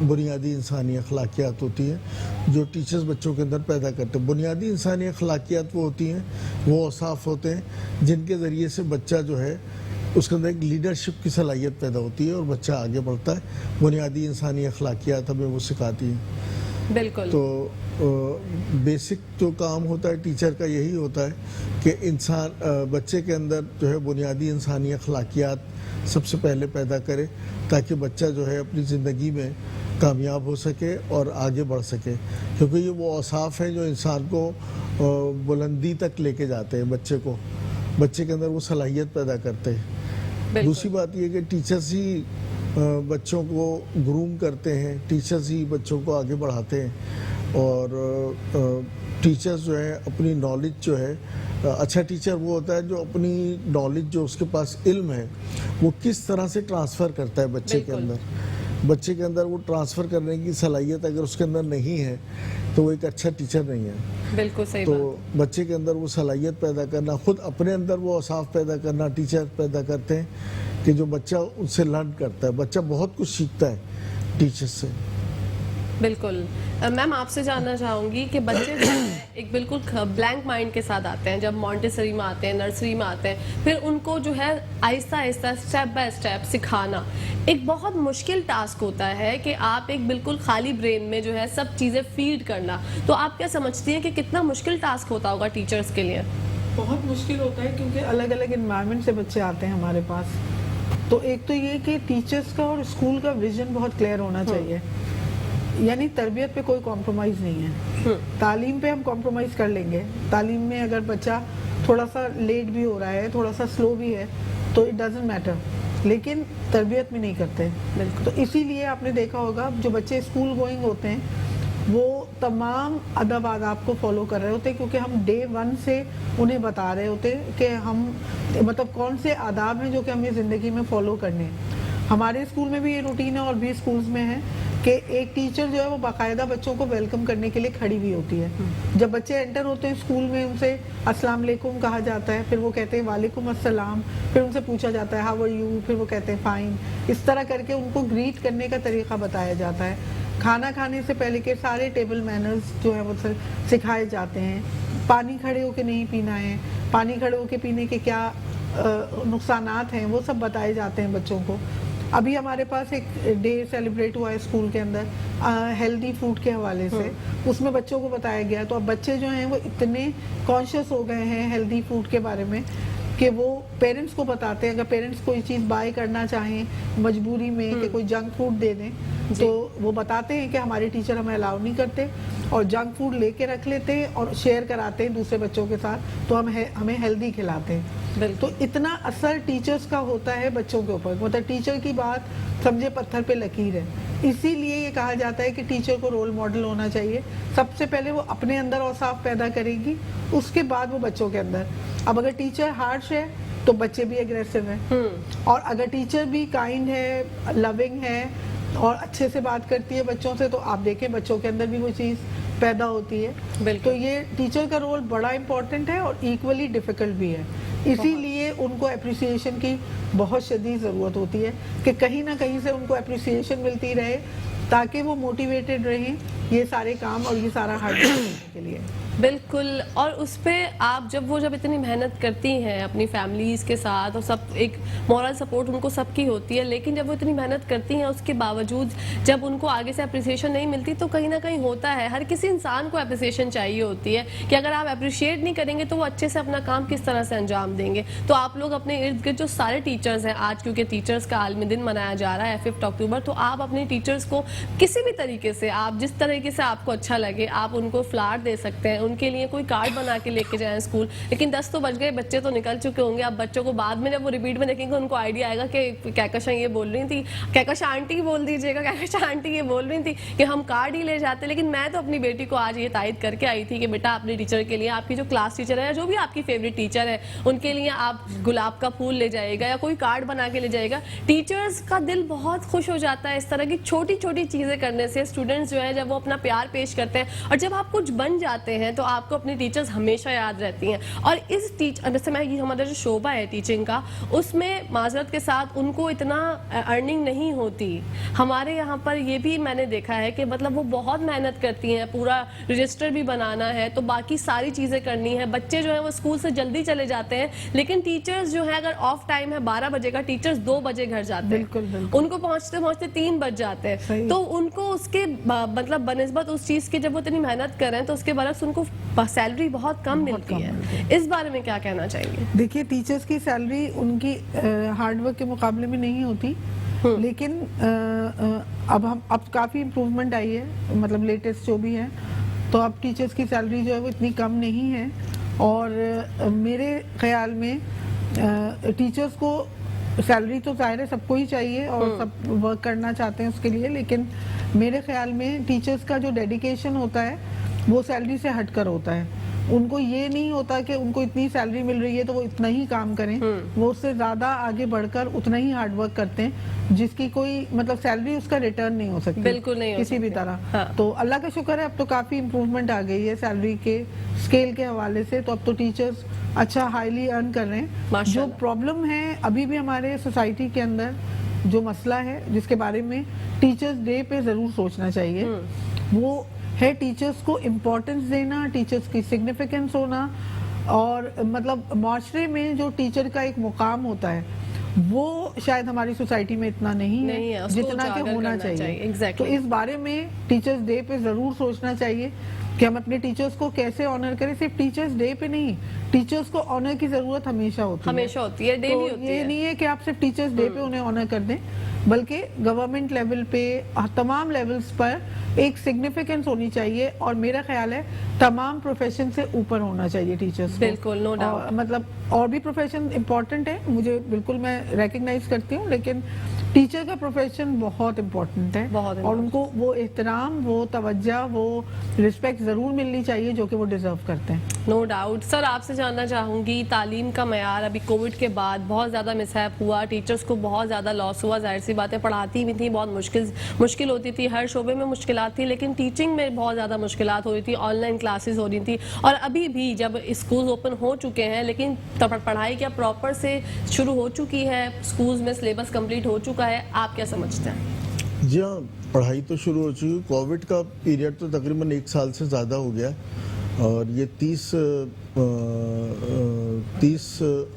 بنیادی انسانی اخلاقیات ہوتی ہیں جو ٹیچرز بچوں کے اندر پیدا کرتے ہیں. بنیادی انسانی اخلاقیات وہ ہوتی ہیں, وہ اوصاف ہوتے ہیں جن کے ذریعے سے بچہ جو ہے اس کے اندر ایک لیڈرشپ کی صلاحیت پیدا ہوتی ہے اور بچہ آگے بڑھتا ہے. بنیادی انسانی اخلاقیات ہمیں وہ سکھاتی ہیں. بالکل. تو بیسک جو کام ہوتا ہے ٹیچر کا یہی ہوتا ہے کہ بچے کے اندر جو ہے بنیادی انسانی اخلاقیات سب سے پہلے پیدا کرے تاکہ بچہ جو ہے اپنی زندگی میں کامیاب ہو سکے اور آگے بڑھ سکے, کیونکہ یہ وہ اوصاف ہیں جو انسان کو بلندی تک لے کے جاتے ہیں. بچے کے اندر وہ صلاحیت پیدا کرتے ہیں. دوسری بات یہ کہ ٹیچرز ہی بچوں کو گروم کرتے ہیں, ٹیچرز ہی بچوں کو آگے بڑھاتے ہیں اور ٹیچرز جو ہے اپنی نالج جو ہے, اچھا ٹیچر وہ ہوتا ہے جو اپنی نالج جو اس کے پاس علم ہے وہ کس طرح سے ٹرانسفر کرتا ہے بچے کے اندر. بچے کے اندر وہ ٹرانسفر کرنے کی صلاحیت اگر اس کے اندر نہیں ہے تو وہ ایک اچھا ٹیچر نہیں ہے. بالکل صحیح. تو بچے کے اندر وہ صلاحیت پیدا کرنا, خود اپنے اندر وہ اوصاف پیدا کرنا ٹیچر پیدا کرتے ہیں کہ جو بچہ ان سے لرن کرتا ہے. بچہ بہت کچھ سیکھتا ہے ٹیچر سے. بالکل. میم آپ سے جاننا چاہوں گی کہ بچے جو ہیں ایک بالکل بلینک مائنڈ کے ساتھ آتے ہیں, جب مونٹیسری میں آتے ہیں, نرسری میں آتے ہیں, پھر ان کو جو ہے آہستہ آہستہ اسٹیپ بائی اسٹیپ سکھانا ایک بہت مشکل ٹاسک ہوتا ہے کہ آپ ایک بالکل خالی برین میں جو ہے سب چیزیں فیڈ کرنا. تو آپ کیا سمجھتی ہیں کہ کتنا مشکل ٹاسک ہوتا ہوگا ٹیچرز کے لیے؟ بہت مشکل ہوتا ہے کیونکہ الگ الگ انوائرمنٹ سے بچے آتے ہیں ہمارے پاس. تو ایک تو یہ کہ ٹیچرز کا اور اسکول کا ویژن بہت کلیئر ہونا چاہیے, یعنی تربیت پہ کوئی کمپرومائز نہیں ہے. تعلیم پہ ہم کمپرومائز کر لیں گے, تعلیم میں اگر بچہ تھوڑا سا لیٹ بھی ہو رہا ہے, تھوڑا سا سلو بھی ہے تو اٹ ڈزنٹ میٹر, لیکن تربیت میں نہیں کرتے. تو اسی لیے آپ نے دیکھا ہوگا جو بچے اسکول گوئنگ ہوتے ہیں وہ تمام ادب آداب کو فالو کر رہے ہوتے ہیں, کیونکہ ہم ڈے 1 سے انہیں بتا رہے ہوتے ہیں کہ ہم مطلب کون سے آداب ہیں جو کہ ہمیں زندگی میں فالو کرنے ہیں. ہمارے اسکول میں بھی یہ روٹین ہے اور بھی اسکولز میں ہے کہ ایک ٹیچر جو ہے وہ باقاعدہ بچوں کو ویلکم کرنے کے لیے کھڑی ہوئی ہوتی ہے. جب بچے انٹر ہوتے ہیں اسکول میں ان سے السلام علیکم کہا جاتا ہے, پھر وہ کہتے ہیں وعلیکم السلام, پھر ان سے پوچھا جاتا ہے ہاؤ آر یو, پھر وہ کہتے ہیں فائن. اس طرح کر کے ان کو گریٹ کرنے کا طریقہ بتایا جاتا ہے. کھانا کھانے سے پہلے کے سارے ٹیبل مینرز جو ہیں وہ سکھائے جاتے ہیں. پانی کھڑے ہو کے نہیں پینا ہے, پانی کھڑے ہو کے پینے کے کیا نقصانات ہیں وہ سب بتائے جاتے ہیں بچوں کو. ابھی ہمارے پاس ایک ڈے سیلیبریٹ ہوا ہے اسکول کے اندر ہیلدی فوڈ کے حوالے سے, اس میں بچوں کو بتایا گیا. تو اب بچے جو ہیں وہ اتنے کانشیس ہو گئے ہیں ہیلدی فوڈ کے بارے میں کہ وہ پیرنٹس کو بتاتے ہیں. اگر پیرنٹس کوئی چیز بائی کرنا چاہیں مجبوری میں کہ کوئی جنک فوڈ دے دیں تو وہ بتاتے ہیں کہ ہمارے ٹیچر ہمیں الاؤ نہیں کرتے, اور جنک فوڈ لے کے رکھ لیتے ہیں اور شیئر کراتے ہیں دوسرے بچوں کے ساتھ, تو ہمیں ہیلدی کھلاتے ہیں. تو اتنا اثر ٹیچرز کا ہوتا ہے بچوں کے اوپر, مطلب ٹیچر کی بات سمجھے پتھر پہ لکیر ہے. اسی لیے یہ کہا جاتا ہے کہ ٹیچر کو رول ماڈل ہونا چاہیے. سب سے پہلے وہ اپنے اندر اوصاف پیدا کرے گی, اس کے بعد وہ بچوں کے اندر. اب اگر ٹیچر ہارش ہے تو بچے بھی اگریسو ہیں, اور اگر ٹیچر بھی کائنڈ ہے, لونگ ہے اور اچھے سے بات کرتی ہے بچوں سے, تو آپ دیکھیں بچوں کے اندر بھی وہ چیز پیدا ہوتی ہے. تو یہ ٹیچر کا رول بڑا امپورٹنٹ ہے اور ایکولی ڈیفیکلٹ بھی ہے. اسی لیے ان کو اپریسیشن کی بہت شدید ضرورت ہوتی ہے کہ کہیں نہ کہیں سے ان کو اپریسیشن ملتی رہے تاکہ وہ موٹیویٹڈ رہیں یہ سارے کام اور یہ سارا ہارڈ ورک کرنے کے لیے. بالکل. اور اس پہ آپ جب اتنی محنت کرتی ہیں اپنی فیملیز کے ساتھ, اور سب ایک مورل سپورٹ ان کو سب کی ہوتی ہے, لیکن جب وہ اتنی محنت کرتی ہیں اس کے باوجود جب ان کو آگے سے اپریسیشن نہیں ملتی تو کہیں نہ کہیں ہوتا ہے, ہر کسی انسان کو اپریسیشن چاہیے ہوتی ہے کہ اگر آپ اپریشیٹ نہیں کریں گے تو وہ اچھے سے اپنا کام کس طرح سے انجام دیں گے. تو آپ لوگ اپنے ارد گرد جو سارے ٹیچرز ہیں, آج کیونکہ ٹیچرز کا عالمی دن منایا جا رہا ہے 5 اکتوبر, تو آپ اپنے ٹیچرز کو کسی بھی طریقے سے, آپ جس طریقے سے آپ کو اچھا لگے, آپ ان کو فلاور دے سکتے ہیں, ان کے لیے کوئی کارڈ بنا کے لے کے جائیں اسکول. لیکن 10 تو بج گئے, بچے تو نکل چکے ہوں گے. اب بچوں کو بعد میں جب وہ ریپیٹ میں دیکھیں گے ان کو آئیڈیا آئے گا کہ کہکشاں یہ بول رہی تھی, کہکشاں آنٹی بول دیجیے گا, کہکشاں آنٹی یہ بول رہی تھی کہ ہم کارڈ ہی لے جاتے. لیکن میں تو اپنی بیٹی کو آج یہ تائید کر کے آئی تھی کہ بیٹا اپنے ٹیچر کے لیے, آپ کی جو کلاس ٹیچر ہے, جو بھی آپ کی فیوریٹ ٹیچر ہے, ان کے لیے آپ گلاب کا پھول لے جائے گا یا کوئی کارڈ بنا کے لے جائے گا. ٹیچرز کا دل بہت خوش ہو جاتا ہے اس طرح کی چھوٹی چھوٹی چیزیں کرنے سے. اسٹوڈنٹس جو ہے جب وہ اپنا پیار پیش کرتے ہیں اور جب آپ کچھ بن جاتے ہیں تو آپ کو اپنی ٹیچرز ہمیشہ یاد رہتی ہیں. اور اس جیسے میں یہ ہمارا جو شعبہ ہے ٹیچنگ کا, اس میں معذرت کے ساتھ ان کو اتنا ارننگ نہیں ہوتی. ہمارے یہاں پر یہ بھی میں نے دیکھا ہے کہ مطلب وہ بہت محنت کرتی ہیں, پورا رجسٹر بھی بنانا ہے, تو باقی ساری چیزیں کرنی ہے. بچے جو ہیں وہ اسکول سے جلدی چلے جاتے ہیں, لیکن ٹیچرز جو ہیں اگر آف ٹائم ہے 12 بجے کا, ٹیچرز 2 بجے گھر جاتے ہیں, ان کو پہنچتے پہنچتے 3 بج جاتے ہیں. تو ان کو اس کے مطلب بنسبت اس چیز کی جب وہ اتنی محنت کر رہے ہیں تو اس کے برعکس ان کو سیلری بہت کم ملتی ہے. اس بارے میں کیا کہنا چاہیں گے؟ دیکھیے ٹیچرز کی سیلری ان کی ہارڈ ورک کے مقابلے میں نہیں ہوتی, لیکن اب کافی امپروومنٹ آئی ہے, مطلب لیٹسٹ جو بھی ہے, تو اب ٹیچرز کی سیلری جو ہے وہ اتنی کم نہیں ہے. اور میرے خیال میں ٹیچرز کو سیلری تو ظاہر ہے سب کو ہی چاہیے اور سب ورک کرنا چاہتے ہیں اس کے لیے, لیکن میرے خیال میں ٹیچرز کا جو ڈیڈیکیشن ہوتا ہے وہ سیلری سے ہٹ کر ہوتا ہے. ان کو یہ نہیں ہوتا کہ ان کو اتنی سیلری مل رہی ہے تو وہ اتنا ہی کام کریں, وہ اس سے زیادہ آگے بڑھ کر اتنا ہی ہارڈ ورک کرتے ہیں جس کی کوئی مطلب سیلری اس کا ریٹرن نہیں ہو سکتی, بالکل نہیں کسی بھی طرح. تو اللہ کا شکر ہے اب تو کافی امپروومنٹ آ گئی ہے سیلری کے اسکیل کے حوالے سے, تو اب تو ٹیچرز اچھا ہائیلی ارن کر رہے ہیں. جو پرابلم ہے ابھی بھی ہمارے سوسائٹی کے اندر, جو مسئلہ ہے جس کے بارے میں ٹیچرز ڈے پہ ضرور سوچنا چاہیے, وہ ہے ٹیچرز کو امپورٹنس دینا, ٹیچرز کی سگنیفیکنس ہونا, اور مطلب معاشرے میں جو ٹیچر کا ایک مقام ہوتا ہے وہ شاید ہماری سوسائٹی میں اتنا نہیں ہے جتنا کہ ہونا چاہیے. تو اس بارے میں ٹیچرز ڈے پہ ضرور سوچنا چاہیے کہ ہم اپنے ٹیچرز کو کیسے آنر کریں. صرف ٹیچرز ڈے پہ نہیں, ٹیچرز کو آنر کی ضرورت ہمیشہ ہوتی ہے, ڈیلی ہوتی ہے. یہ نہیں ہے کہ آپ صرف ٹیچرز ڈے پہ انہیں آنر کر دیں, بلکہ گورنمنٹ لیول پہ تمام لیولز پر ایک سگنیفیکنس ہونی چاہیے. اور میرا خیال ہے تمام پروفیشن سے اوپر ہونا چاہیے ٹیچرز. بالکل, نو ڈاؤٹ. مطلب اور بھی پروفیشن امپورٹنٹ ہے, مجھے بالکل میں ریکگنائز کرتی ہوں, لیکن ٹیچر کا پروفیشن بہت امپورٹنٹ ہے, اور ان کو وہ احترام, وہ توجہ, وہ رسپیکٹ ضرور ملنی چاہیے جو کہ وہ ڈیزرو کرتے ہیں. No doubt. سر آپ سے جاننا چاہوں گی, تعلیم کا معیار ابھی کووڈ کے بعد بہت زیادہ مسہیپ ہوا, ٹیچرز کو بہت زیادہ لاس ہوا, ظاہر سی باتیں پڑھاتی بھی تھیں, بہت مشکل ہوتی تھی, ہر شعبے میں مشکلات تھی, لیکن ٹیچنگ میں بہت زیادہ مشکلات ہو رہی تھی, آن لائن کلاسز ہو رہی تھی. اور ابھی بھی جب اسکولز اوپن ہو چکے ہیں, لیکن پڑھائی کیا پراپر سے شروع ہو چکی ہے, اسکولز میں سلیبس کمپلیٹ ہو چکا ہے, آپ کیا سمجھتے ہیں؟ جی ہاں, پڑھائی تو شروع ہو چکی ہے. کووڈ کا پیریڈ تو تقریباً 1 سال سے زیادہ ہو گیا, اور یہ 30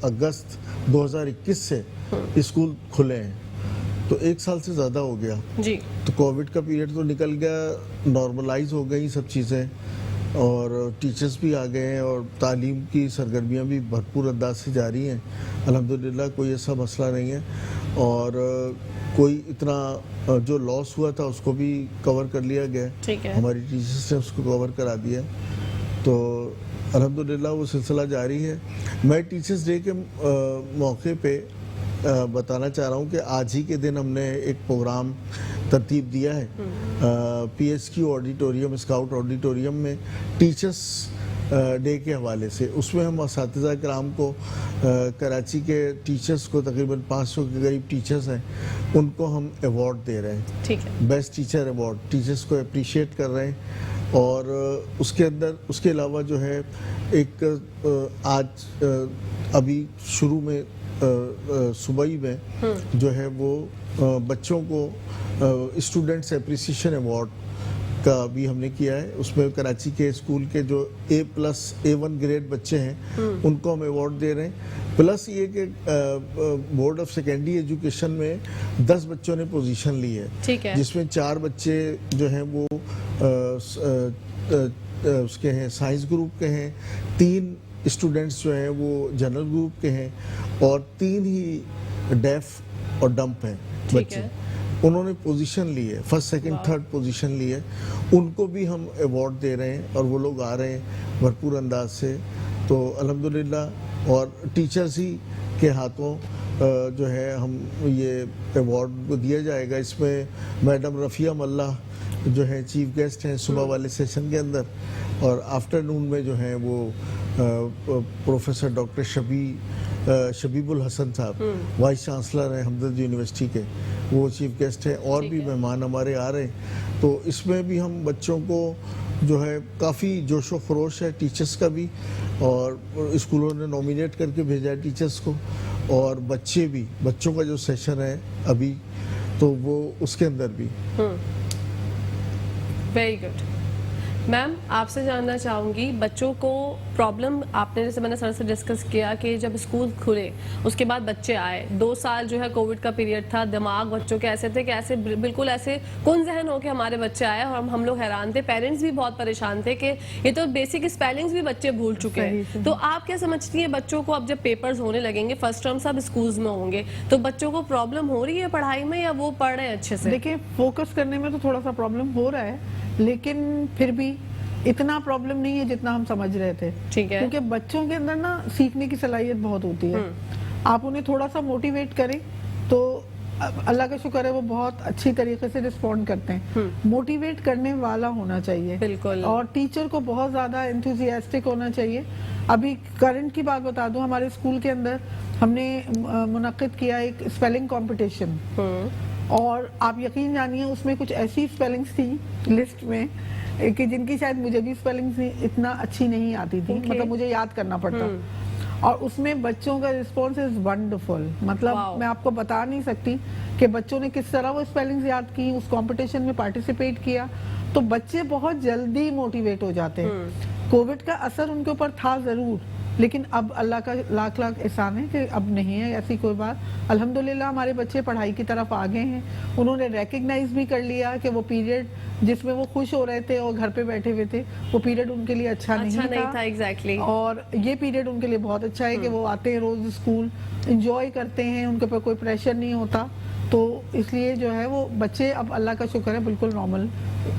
اگست 2021 سے اسکول کھلے ہیں, تو 1 سال سے زیادہ ہو گیا. جی. تو کووڈ کا پیریڈ تو نکل گیا, نارملائز ہو گئی سب چیزیں, اور ٹیچرز بھی آ گئے ہیں, اور تعلیم کی سرگرمیاں بھی بھرپور انداز سے جاری ہیں الحمدللہ. کوئی ایسا مسئلہ نہیں ہے, اور کوئی اتنا جو لاس ہوا تھا اس کو بھی کور کر لیا گیا, ہماری ٹیچرز نے اس کو کور کرا دیا. تو الحمدللہ وہ سلسلہ جاری ہے. میں ٹیچرز ڈے کے موقع پہ بتانا چاہ رہا ہوں کہ آج ہی کے دن ہم نے ایک پروگرام ترتیب دیا ہے P S Q auditorium, scout auditorium میں, ٹیچرز ڈے کے حوالے سے. اس میں ہم اساتذہ کرام کو, کراچی کے ٹیچرز کو, تقریباً 500 کے قریب ٹیچرز ہیں, ان کو ہم ایوارڈ دے رہے ہیں. ٹھیک ہے, بیسٹ ٹیچر ایوارڈ, ٹیچرز کو اپریشیٹ کر رہے ہیں. اور اس کے اندر اس کے علاوہ جو ہے ایک آج ابھی شروع میں صبح میں جو ہے وہ بچوں کو اسٹوڈنٹس اپریسیشن ایوارڈ کا بھی ہم نے کیا ہے. اس میں کراچی کے اسکول کے جو A+, A1 گریڈ بچے ہیں ان کو ہم ایوارڈ دے رہے ہیں. پلس یہ کہ بورڈ آف سیکنڈری ایجوکیشن میں 10 بچوں نے پوزیشن لی ہے, جس میں 4 بچے جو ہیں وہ اس کے ہیں سائنس گروپ کے ہیں, 3 اسٹوڈنٹس جو ہیں وہ جنرل گروپ کے ہیں, اور 3 ہی ڈیف اور ڈمپ ہیں بچے. انہوں نے پوزیشن لی ہے, 1st, 2nd, 3rd پوزیشن لی ہے. ان کو بھی ہم ایوارڈ دے رہے ہیں, اور وہ لوگ آ رہے ہیں بھرپور انداز سے. تو الحمدللہ, اور ٹیچرز ہی کے ہاتھوں جو ہے ہم یہ ایوارڈ دیا جائے گا. اس میں میڈم رفیہ ملا جو ہے چیف گیسٹ ہیں صبح والے سیشن کے اندر, اور آفٹرنون میں جو ہیں وہ پروفیسر ڈاکٹر شبیب الحسن صاحب, وائس چانسلر ہیں ہمدرد یونیورسٹی کے, وہ چیف گیسٹ ہیں. اور بھی مہمان ہمارے آ رہے ہیں. تو اس میں بھی ہم بچوں کو جو ہے کافی جوش و خروش ہے ٹیچرس کا بھی, اور اسکولوں نے نومینیٹ کر کے بھیجا ہے ٹیچرس کو, اور بچے بھی, بچوں کا جو سیشن ہے ابھی تو وہ اس کے اندر بھی. Very good. میم آپ سے جاننا چاہوں گی, بچوں کو پرابلم آپ نے, جیسے میں نے سر سے ڈسکس کیا کہ جب اسکول کھلے اس کے بعد بچے آئے, 2 سال جو ہے کووڈ کا پیریڈ تھا, دماغ بچوں کے ایسے تھے کہ ایسے بالکل ایسے کن ذہن ہو کے ہمارے بچے آئے, اور ہم لوگ حیران تھے, پیرنٹس بھی بہت پریشان تھے کہ یہ تو بیسک اسپیلنگس بھی بچے بھول چکے ہیں. تو آپ کیا سمجھتی ہیں بچوں کو اب جب پیپرز ہونے لگیں گے, فرسٹ ٹرم سب اسکولز میں ہوں گے, تو بچوں کو پرابلم ہو رہی ہے پڑھائی میں یا وہ پڑھ رہے ہیں اچھے سے؟ دیکھیں فوکس کرنے میں تو تھوڑا سا پرابلم ہو رہا ہے, لیکن پھر بھی اتنا پرابلم نہیں ہے جتنا ہم سمجھ رہے تھے, کیونکہ بچوں کے اندر نا سیکھنے کی صلاحیت بہت ہوتی ہے. آپ انہیں تھوڑا سا موٹیویٹ کریں تو اللہ کا شکر ہے وہ بہت اچھی طریقے سے رسپونڈ کرتے ہیں. موٹیویٹ کرنے والا ہونا چاہیے, اور ٹیچر کو بہت زیادہ انتھوزیاسٹک ہونا چاہیے. ابھی کرنٹ کی بات بتا دوں, ہمارے اسکول کے اندر ہم نے منعقد کیا ایک اسپیلنگ کمپٹیشن, اور آپ یقین جانیے اس میں کچھ ایسی اسپیلنگس تھی لسٹ میں کہ جن کی شاید مجھے بھی اسپیلنگس اتنا اچھی نہیں آتی تھی, مطلب مجھے یاد کرنا پڑتا, اور اس میں بچوں کا رسپانس از ونڈرفل. مطلب میں آپ کو بتا نہیں سکتی کہ بچوں نے کس طرح وہ اسپیلنگز یاد کی, اس کمپٹیشن میں پارٹیسپیٹ کیا, تو بچے بہت جلدی موٹیویٹ ہو جاتے ہیں. کووڈ کا اثر ان کے اوپر تھا ضرور, لیکن اب اللہ کا لاکھ لاکھ احسان ہے کہ اب نہیں ہے ایسی کوئی بات. الحمدللہ ہمارے بچے پڑھائی کی طرف آگے ہیں. انہوں نے ریکگنائز بھی کر لیا کہ وہ پیریڈ جس میں وہ خوش ہو رہے تھے اور گھر پہ بیٹھے ہوئے تھے, وہ پیریڈ ان کے لیے اچھا نہیں تھا. ایگزیکٹلی. اور یہ پیریڈ ان کے لیے بہت اچھا ہے کہ وہ آتے ہیں روز اسکول, انجوائے کرتے ہیں, ان کے اوپر کوئی پریشر نہیں ہوتا. تو اس لیے جو ہے وہ بچے اب اللہ کا شکر ہے بالکل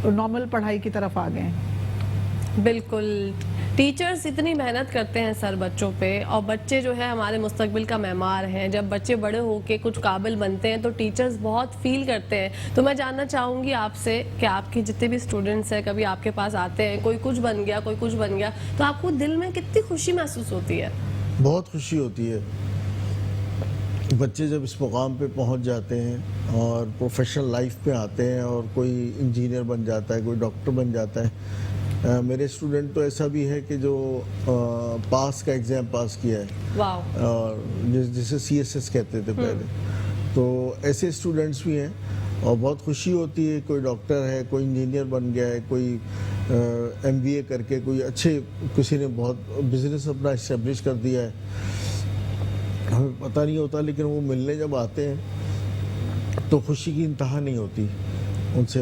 نارمل پڑھائی کی طرف آ گئے ہیں. بالکل. ٹیچرز اتنی محنت کرتے ہیں سر بچوں پہ, اور بچے جو ہے ہمارے مستقبل کا معمار ہیں. جب بچے بڑے ہو کے کچھ قابل بنتے ہیں تو ٹیچرز بہت فیل کرتے ہیں. تو میں جاننا چاہوں گی آپ سے کہ آپ کے جتنے بھی اسٹوڈنٹس ہیں, کبھی آپ کے پاس آتے ہیں, کوئی کچھ بن گیا, کوئی کچھ بن گیا, تو آپ کو دل میں کتنی خوشی محسوس ہوتی ہے؟ بہت خوشی ہوتی ہے. بچے جب اس مقام پہ پہنچ جاتے ہیں اور پروفیشنل لائف پہ آتے ہیں, اور کوئی انجینئر بن جاتا ہے, کوئی ڈاکٹر بن جاتا ہے. میرے اسٹوڈنٹ تو ایسا بھی ہے کہ جو پاس کا ایگزام پاس کیا ہے, اور جسے CSS کہتے تھے پہلے, تو ایسے اسٹوڈنٹس بھی ہیں. اور بہت خوشی ہوتی ہے, کوئی ڈاکٹر ہے, کوئی انجینئر بن گیا ہے, کوئی MBA کر کے کوئی اچھے, کسی نے بہت بزنس اپنا اسٹیبلش کر دیا ہے. ہمیں پتہ نہیں ہوتا, لیکن وہ ملنے جب آتے ہیں تو خوشی کی انتہا نہیں ہوتی ان سے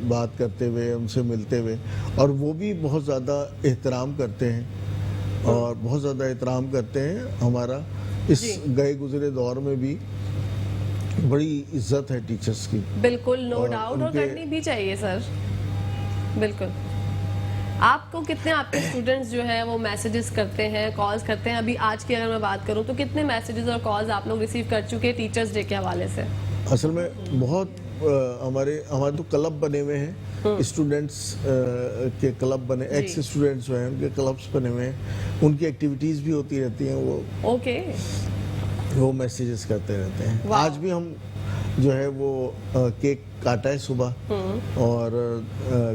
بات کرتے ہوئے, ان سے ملتے ہوئے. اور وہ بھی بہت زیادہ احترام کرتے ہیں, اور بہت زیادہ احترام کرتے ہیں ہمارا. اس گئے گزرے دور میں بھی بڑی عزت ہے ٹیچرز کی. بالکل, نو ڈاؤٹ, اور کرنی بھی چاہیے سر. بالکل. آپ کو کتنے آپ کے اسٹوڈنٹس جو ہیں وہ میسیجز کرتے ہیں, کالز کرتے ہیں؟ ابھی آج کی اگر میں بات کروں تو کتنے میسیجز اور کالز آپ لوگ ریسیو کر چکے ہیں ٹیچرز ڈے کے حوالے سے؟ اصل میں بہت ہمارے تو کلب بنے ہوئے ہیں, اسٹوڈنٹس کے کلب بنے, ایکس اسٹوڈنٹس جو ہیں ان کے کلبس بنے ہوئے ہیں, ان کی ایکٹیویٹیز بھی ہوتی رہتی ہیں. وہ میسیجز کرتے رہتے ہیں. آج بھی ہم جو ہے وہ کیک کاٹا ہے صبح, اور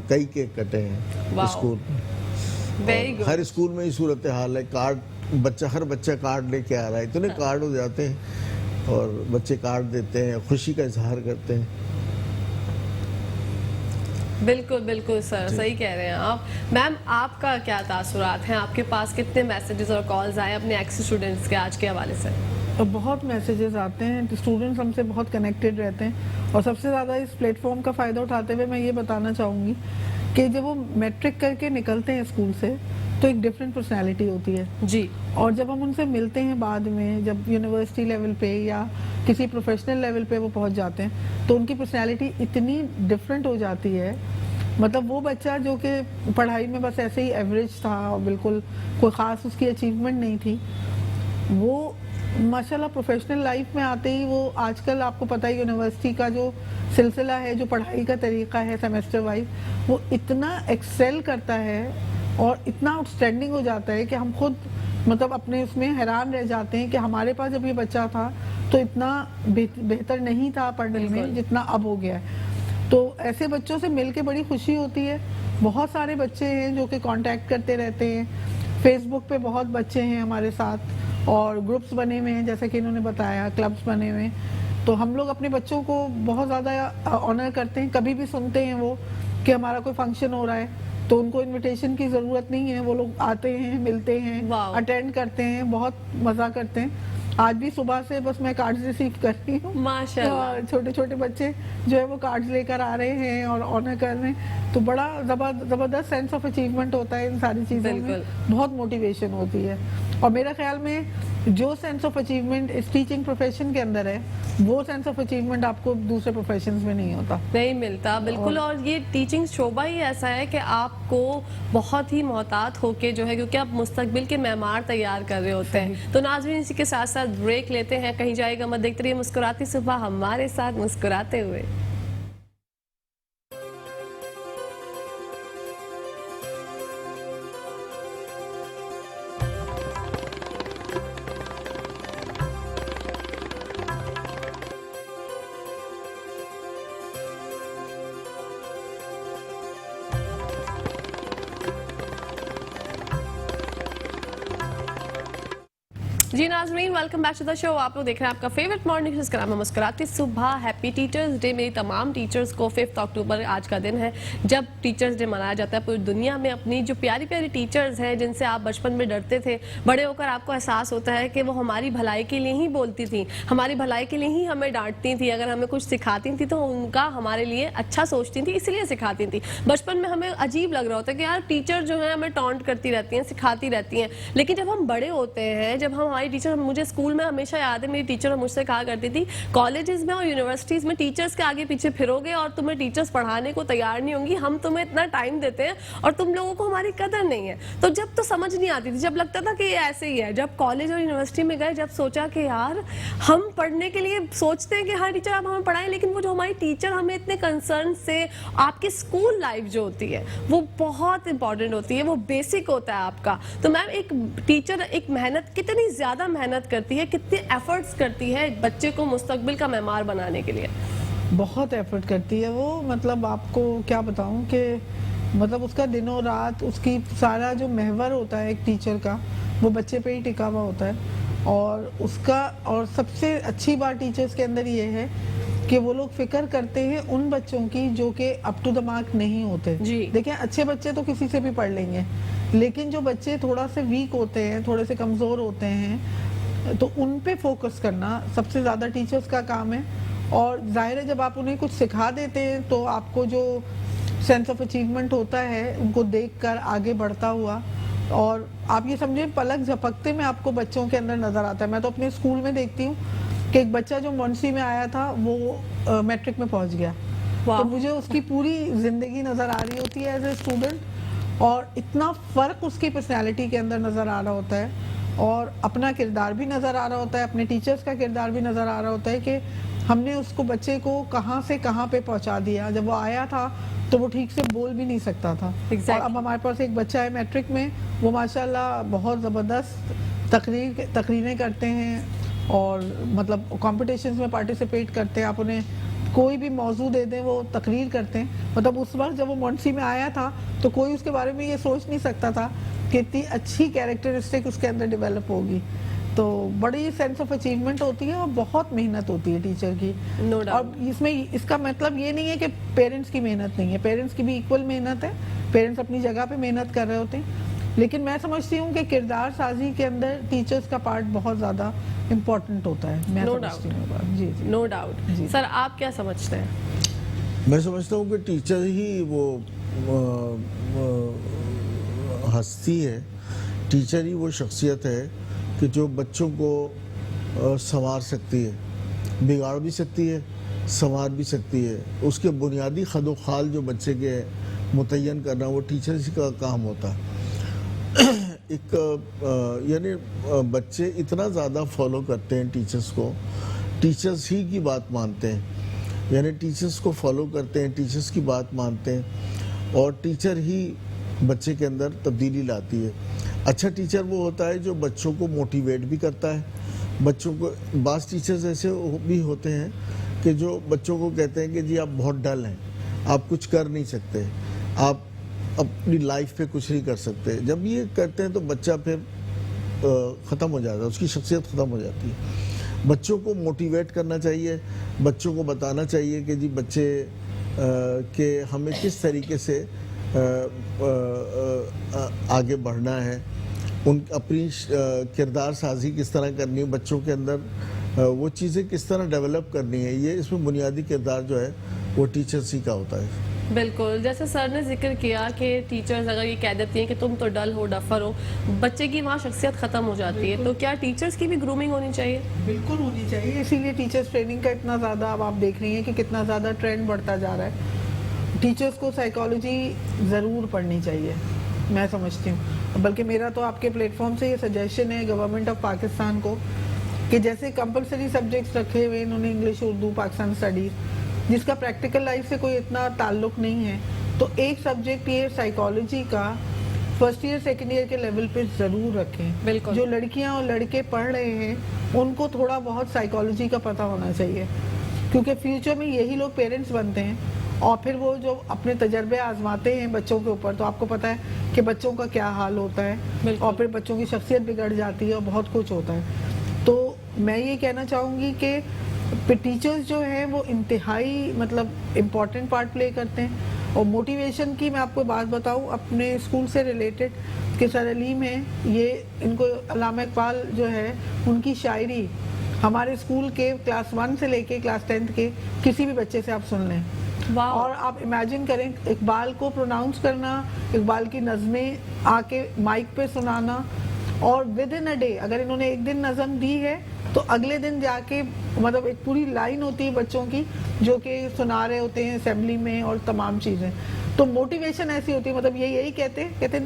کئی کیک کٹے ہیں اسکول. ہر اسکول میں یہ صورتحال ہے, کارڈ ہر بچہ کارڈ لے کے آ رہا ہے, اتنے کارڈ ہو جاتے ہیں, اور بچے کارڈ دیتے ہیں, خوشی کا اظہار کرتے ہیں. بالکل بالکل سر, صحیح کہہ رہے ہیں آپ. میم آپ کا کیا تاثرات ہیں, آپ کے پاس کتنے میسیجز اور کالز آئے اپنے ایکس اسٹوڈنٹس کے آج کے حوالے سے؟ بہت میسیجز آتے ہیں, اسٹوڈنٹس ہم سے بہت کنیکٹڈ رہتے ہیں, اور سب سے زیادہ اس پلیٹ فارم کا فائدہ اٹھاتے ہوئے میں یہ بتانا چاہوں گی کہ جب وہ میٹرک کر کے نکلتے ہیں اسکول سے تو ایک ڈفرینٹ پرسنالٹی ہوتی ہے جی, اور جب ہم ان سے ملتے ہیں بعد میں, جب یونیورسٹی لیول پہ یا کسی پروفیشنل لیول پہ وہ پہنچ جاتے ہیں, تو ان کی پرسنالٹی اتنی ڈفرینٹ ہو جاتی ہے. مطلب وہ بچہ جو کہ پڑھائی میں بس ایسے ہی ایوریج تھا, اور بالکل کوئی خاص اس کی اچیومنٹ نہیں تھی, وہ ماشاءاللہ پروفیشنل لائف میں آتے ہی وہ, آج کل آپ کو پتہ ہے یونیورسٹی کا جو سلسلہ ہے, جو پڑھائی کا طریقہ ہے سیمسٹر وائز, وہ اتنا ایکسیل کرتا ہے اور اتنا آؤٹ اسٹینڈنگ ہو جاتا ہے کہ ہم خود مطلب اپنے اس میں حیران رہ جاتے ہیں کہ ہمارے پاس جب یہ بچہ تھا تو اتنا بہتر نہیں تھا پڑھنے میں جتنا اب ہو گیا ہے. تو ایسے بچوں سے مل کے بڑی خوشی ہوتی ہے, بہت سارے بچے ہیں جو کہ کانٹیکٹ کرتے رہتے ہیں. فیس بک پہ بہت بچے ہیں ہمارے ساتھ اور گروپس بنے ہوئے ہیں جیسے کہ انہوں نے بتایا, کلبس بنے ہوئے ہیں. تو ہم لوگ اپنے بچوں کو بہت زیادہ آنر کرتے ہیں. کبھی بھی سنتے ہیں وہ کہ ہمارا کوئی فنکشن ہو رہا ہے تو ان کو انویٹیشن کی ضرورت نہیں ہے, وہ لوگ آتے ہیں, ملتے ہیں, اٹینڈ کرتے ہیں, بہت مزہ کرتے ہیں. آج بھی صبح سے بس میں کارڈز ریسیو کر رہی ہوں, ماشاءاللہ. چھوٹے چھوٹے بچے جو ہے وہ کارڈز لے کر آ رہے ہیں اور آنر کر رہے ہیں. تو بڑا زبردست سینس آف اچیومنٹ ہوتا ہے ان ساری چیزوں میں, بہت موٹیویشن ہوتی ہے. اور میرا خیال میں جو سینس آف اچیومنٹ اس ٹیچنگ پروفیشن کے اندر ہے وہ سینس آف اچیومنٹ آپ کو دوسرے پروفیشنز میں نہیں ہوتا, نہیں ملتا بالکل. اور یہ ٹیچنگ شعبہ ہی ایسا ہے کہ آپ کو بہت ہی محتاط ہو کے جو ہے, کیونکہ آپ مستقبل کے معمار تیار کر رہے ہوتے ہیں. تو ناظرین اسی کے ساتھ ساتھ بریک لیتے ہیں, کہیں جائے گا مت, دیکھتے رہیے مسکراتی صبح ہمارے ساتھ مسکراتے ہوئے. جی ناظرین, ویلکم بیک ٹو دا شو. آپ لوگ دیکھ رہے ہیں آپ کا فیوریٹ مارننگ شو, اس کا نام ہے مسکراتی صبح. ہیپی ٹیچرز ڈے میری تمام ٹیچرز کو. 5 اکتوبر آج کا دن ہے جب ٹیچرز ڈے منایا جاتا ہے پوری دنیا میں. اپنی جو پیاری پیاری ٹیچرز ہیں جن سے آپ بچپن میں ڈرتے تھے, بڑے ہو کر آپ کو احساس ہوتا ہے کہ وہ ہماری بھلائی کے لیے ہی بولتی تھیں, ہماری بھلائی کے لیے ہی ہمیں ڈانٹتی تھیں. اگر ہمیں کچھ سکھاتی تھیں تو ان کا ہمارے لیے اچھا سوچتی تھیں, اس لیے سکھاتی تھیں. بچپن میں ہمیں عجیب لگ رہا ہوتا ہے کہ یار ٹیچر جو ہیں ہمیں ٹانٹ کرتی رہتی ہیں, سکھاتی رہتی ہیں. لیکن جب ہم بڑے ہوتے ہیں, جب ہماری ٹیچر, مجھے اسکول میں ہمیشہ یاد ہے میری ٹیچر مجھ سے کہا کرتی تھی, کالجز میں اور یونیورسٹیز میں ٹیچرز کے آگے پیچھے پھرو گے اور تمہیں ٹیچرز پڑھانے کو تیار نہیں ہوں گی, ہم تمہیں اتنا ٹائم دیتے ہیں اور تم لوگوں کو ہماری قدر نہیں ہے. تو جب تو سمجھ نہیں آتی تھی, جب لگتا تھا کہ یہ ایسے ہی ہے. جب کالج اور یونیورسٹی میں گئے, جب سوچا کہ یار ہم پڑھنے کے لیے سوچتے ہیں کہ ہر ٹیچر آپ ہمیں پڑھائیں, لیکن وہ جو ہماری ٹیچر ہمیں اتنے کنسرن سے, آپ کی اسکول لائف جو ہوتی ہے وہ بہت امپورٹنٹ ہوتی ہے, وہ بیسک ہوتا ہے آپ کا. تو میم ایک ٹیچر ایک محنت, کتنی زیادہ محنت کرتی ہے, کتنے ایفرٹس کرتی ہے بچے کو مستقبل کا معمار بنانے کے لیے؟ بہت ایفرٹ کرتی ہے وہ. مطلب آپ کو کیا بتاؤں کہ مطلب اس کا دنوں رات, اس کی سارا جو محور ہوتا ہے ایک ٹیچر کا وہ بچے پہ ہی ٹکا ہوا ہوتا ہے. اور اس کا, اور سب سے اچھی بات ٹیچرز کے اندر یہ ہے کہ وہ لوگ فکر کرتے ہیں ان بچوں کی جو کہ اپ ٹو دا مارک نہیں ہوتے. دیکھیں اچھے بچے تو کسی سے بھی پڑھ لیں گے, لیکن جو بچے تھوڑا سے ویک ہوتے ہیں, تھوڑے سے کمزور ہوتے ہیں, تو ان پہ فوکس کرنا سب سے زیادہ ٹیچرز کا کام ہے. اور ظاہر ہے جب آپ انہیں کچھ سکھا دیتے ہیں تو آپ کو جو سینس آف اچیومنٹ ہوتا ہے ان کو دیکھ کر آگے بڑھتا ہوا, اور آپ یہ سمجھیں پلک جھپکتے میں آپ کو بچوں کے اندر نظر آتا ہے. میں تو اپنے اسکول میں دیکھتی ہوں کہ ایک بچہ جو مونسی میں آیا تھا وہ میٹرک میں پہنچ گیا, تو مجھے اس کی پوری زندگی نظر آ رہی ہوتی ہے ایز اے اسٹوڈنٹ, اور اتنا فرق اس کی پرسنالٹی کے اندر نظر آ رہا ہوتا ہے, اور اپنا کردار بھی نظر آ رہا ہوتا ہے, اپنے ٹیچرز کا کردار بھی نظر آ رہا ہوتا ہے کہ ہم نے اس کو, بچے کو کہاں سے کہاں پہ پہنچا دیا. جب وہ آیا تھا تو وہ ٹھیک سے بول بھی نہیں سکتا تھا, اور اب ہمارے پاس ایک بچہ ہے میٹرک میں, وہ ماشاءاللہ بہت زبردست تقریریں کرتے ہیں اور مطلب کمپٹیشنز میں پارٹیسپیٹ کرتے ہیں. آپ انہیں کوئی بھی موضوع دے دیں وہ تقریر کرتے ہیں. مطلب اس وقت جب وہ مونسی میں آیا تھا تو کوئی اس کے بارے میں یہ سوچ نہیں سکتا تھا کہ اتنی اچھی کیریکٹرسٹک اس کے اندر ڈیولپ ہوگی. تو بڑی سینس آف اچیومنٹ ہوتی ہے اور بہت محنت ہوتی ہے ٹیچر کی. اور اس میں اس کا مطلب یہ نہیں ہے کہ پیرنٹس کی محنت نہیں ہے, پیرنٹس کی بھی ایکول محنت ہے, پیرنٹس اپنی جگہ پہ محنت کر رہے ہوتے ہیں, لیکن میں سمجھتی ہوں کہ کردار سازی کے اندر ٹیچرز کا پارٹ بہت زیادہ امپورٹنٹ ہوتا ہے. میں سمجھتی ہوں. جی جی, نو ڈاؤٹ. سر آپ کیا سمجھتے ہیں؟ میں سمجھتا ہوں کہ ٹیچر ہی وہ ہستی ہے, ٹیچر ہی وہ شخصیت ہے کہ جو بچوں کو سنوار سکتی ہے, بگاڑ بھی سکتی ہے, سنوار بھی سکتی ہے. اس کے بنیادی خد و خال جو بچے کے متعین کرنا وہ ٹیچرز کا کام ہوتا ہے. ایک یعنی بچے اتنا زیادہ فالو کرتے ہیں ٹیچرز کو, ٹیچرز ہی کی بات مانتے ہیں, یعنی ٹیچرز کو فالو کرتے ہیں, ٹیچرز کی بات مانتے ہیں, اور ٹیچر ہی بچے کے اندر تبدیلی لاتی ہے. اچھا ٹیچر وہ ہوتا ہے جو بچوں کو موٹیویٹ بھی کرتا ہے. بچوں کو, بعض ٹیچرز ایسے بھی ہوتے ہیں کہ جو بچوں کو کہتے ہیں کہ جی آپ بہت ڈل ہیں, آپ کچھ کر نہیں سکتے, آپ اپنی لائف پہ کچھ نہیں کر سکتے. جب یہ کرتے ہیں تو بچہ پھر ختم ہو جاتا ہے, اس کی شخصیت ختم ہو جاتی ہے. بچوں کو موٹیویٹ کرنا چاہیے, بچوں کو بتانا چاہیے کہ جی بچے کہ ہمیں کس طریقے سے آگے بڑھنا ہے, ان اپنی کردار سازی کس طرح کرنی ہے, بچوں کے اندر وہ چیزیں کس طرح ڈیولپ کرنی ہے. یہ اس میں بنیادی کردار جو ہے وہ ٹیچرس ہی کا ہوتا ہے. بالکل, جیسے سر نے ذکر کیا کہ ٹیچرز اگر یہ کہہ دیتی ہیں کہ تم تو ڈل ہو, ڈفر ہو, بچے کی وہاں شخصیت ختم ہو جاتی ہے. تو کیا ٹیچرز کی بھی گرومنگ ہونی چاہیے؟ بالکل ہونی چاہیے. اسی لیے ٹیچرز ٹریننگ کا اتنا زیادہ اب آپ دیکھ رہی ہیں کہ کتنا زیادہ ٹرینڈ بڑھتا جا رہا ہے. ٹیچرز کو سائیکالوجی ضرور پڑھنی چاہیے, میں سمجھتی ہوں. بلکہ میرا تو آپ کے پلیٹ فارم سے یہ سجیشن ہے گورنمنٹ آف پاکستان کو کہ جیسے کمپلسری سبجیکٹس رکھے ہوئے انہوں نے انگلش, اردو, پاکستان اسٹڈیز, جس کا پریکٹیکل لائف سے کوئی اتنا تعلق نہیں ہے, تو ایک سبجیکٹ یہ سائیکالوجی کا فرسٹ ایئر سیکنڈ ایئر کے لیول پہ ضرور رکھیں. جو لڑکیاں اور لڑکے پڑھ رہے ہیں ان کو تھوڑا بہت سائیکالوجی کا پتہ ہونا چاہیے, کیونکہ فیوچر میں یہی لوگ پیرنٹس بنتے ہیں اور پھر وہ جو اپنے تجربے آزماتے ہیں بچوں کے اوپر, تو آپ کو پتہ ہے کہ بچوں کا کیا حال ہوتا ہے اور پھر بچوں کی شخصیت بگڑ جاتی ہے اور بہت کچھ ہوتا ہے. تو میں یہ کہنا چاہوں گی کہ ٹیچرز جو ہیں وہ انتہائی مطلب امپورٹنٹ پارٹ پلے کرتے ہیں. اور موٹیویشن کی میں آپ کو بات بتاؤں اپنے اسکول سے ریلیٹڈ کہ سر علیم ہیں, یہ ان کو علامہ اقبال جو ہے ان کی شاعری ہمارے اسکول کے کلاس 1 سے لے کے کلاس 10 کے کسی بھی بچے سے آپ سن لیں, اور آپ امیجن کریں اقبال کو پروناؤنس کرنا, اقبال کی نظمیں آ کے مائک پہ سنانا, اور ود ان اے ڈے اگر انہوں نے ایک دن نظم دی ہے تو اگلے دن جا کے مطلب ایک پوری لائن ہوتی ہے بچوں کی جو کہ سنا رہے ہوتے ہیں اسمبلی میں اور تمام چیزیں. تو موٹیویشن ایسی ہوتی ہے, مطلب یہی کہتے ہیں